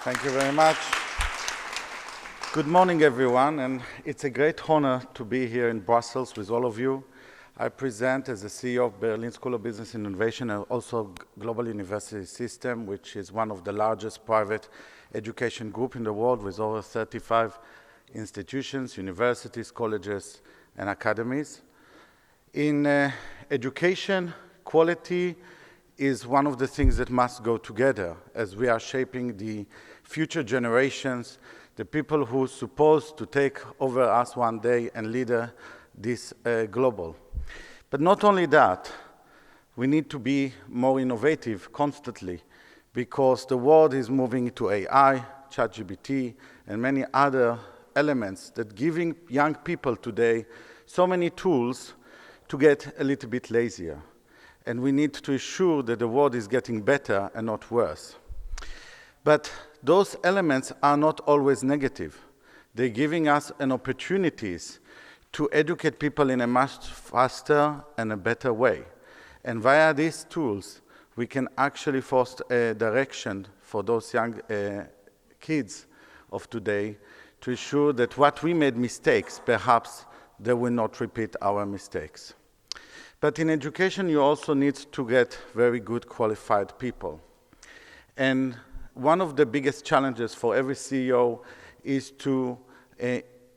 Thank you very much. Good morning, everyone, and it's a great honor to be here in Brussels with all of you. I present as the CEO of Berlin School of Business and Innovation and also Global University System, which is one of the largest private education group in the world with over 35 institutions, universities, colleges, and academies. In education, quality is one of the things that must go together as we are shaping the future generations, the people who are supposed to take over us one day and lead this global. But not only that, we need to be more innovative constantly because the world is moving to AI, ChatGPT, and many other elements that giving young people today so many tools to get a little bit lazier. And we need to ensure that the world is getting better and not worse. But those elements are not always negative. They're giving us an opportunities to educate people in a much faster and a better way. And via these tools, we can actually foster a direction for those young kids of today to ensure that what we made mistakes, perhaps they will not repeat our mistakes. But in education, you also need to get very good qualified people. And one of the biggest challenges for every CEO is to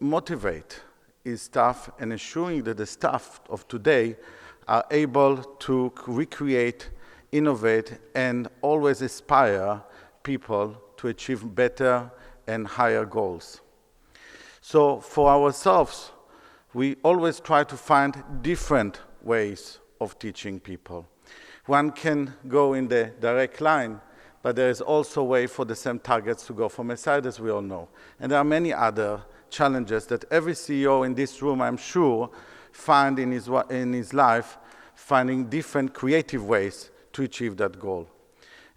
motivate his staff and ensuring that the staff of today are able to recreate, innovate, and always inspire people to achieve better and higher goals. So for ourselves, we always try to find different ways of teaching people. One can go in the direct line, but there is also a way for the same targets to go from a side, as we all know. And there are many other challenges that every CEO in this room, I'm sure, find in his life, finding different creative ways to achieve that goal.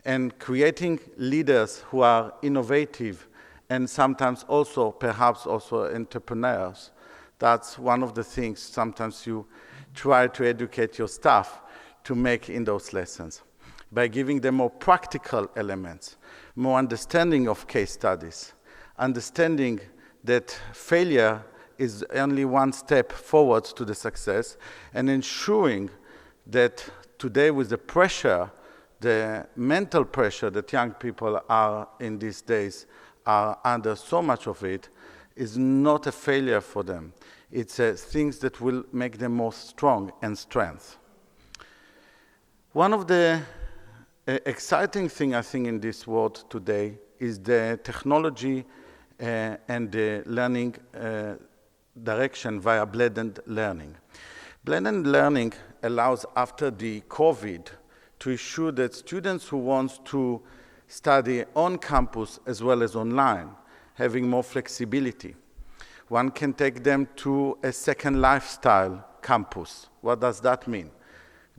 And creating leaders who are innovative and sometimes also, perhaps also entrepreneurs, that's one of the things sometimes you try to educate your staff to make in those lessons by giving them more practical elements, more understanding of case studies, understanding that failure is only one step forward to the success, and ensuring that today with the pressure, the mental pressure that young people are in these days are under so much of it, is not a failure for them. It's things that will make them more strong and strength. One of the exciting things, I think, in this world today is the technology and the learning direction via blended learning. Blended learning allows, after the COVID, to ensure that students who want to study on campus as well as online, having more flexibility. One can take them to a second lifestyle campus. What does that mean?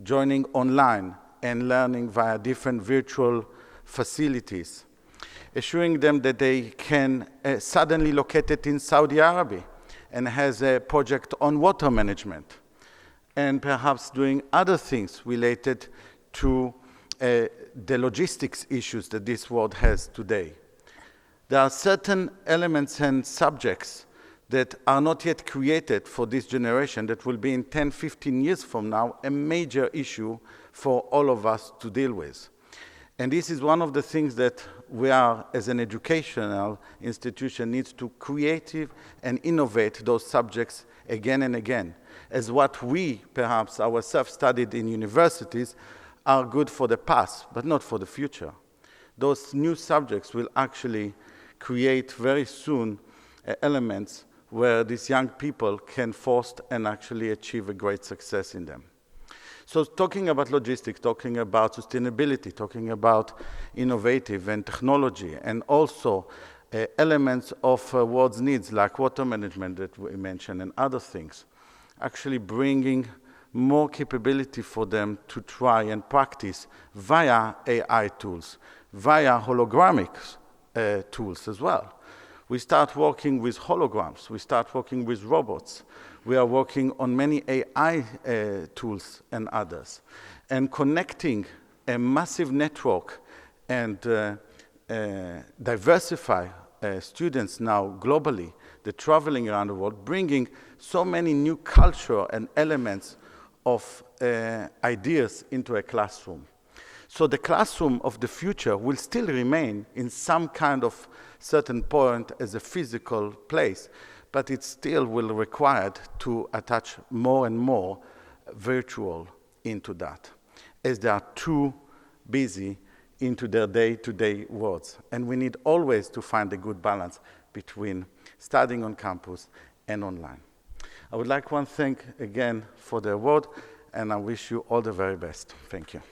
Joining online and learning via different virtual facilities. Assuring them that they can suddenly locate it in Saudi Arabia and has a project on water management. And perhaps doing other things related to the logistics issues that this world has today. There are certain elements and subjects that are not yet created for this generation that will be in 10, 15 years from now a major issue for all of us to deal with. And this is one of the things that we are, as an educational institution, needs to create and innovate those subjects again and again, as what we, perhaps ourselves, studied in universities are good for the past, but not for the future. Those new subjects will actually create very soon elements where these young people can foster and actually achieve a great success in them. So talking about logistics, talking about sustainability, talking about innovative and technology, and also elements of world's needs like water management that we mentioned and other things, actually bringing more capability for them to try and practice via AI tools, via hologramic tools as well. We start working with holograms. We start working with robots. We are working on many AI tools and others. And connecting a massive network and diversify students now globally, they're traveling around the world, bringing so many new culture and elements of ideas into a classroom. So the classroom of the future will still remain in some kind of certain point as a physical place, but it still will require to attach more and more virtual into that, as they are too busy into their day-to-day worlds. And we need always to find a good balance between studying on campus and online. I would like to thank again for the award, and I wish you all the very best. Thank you.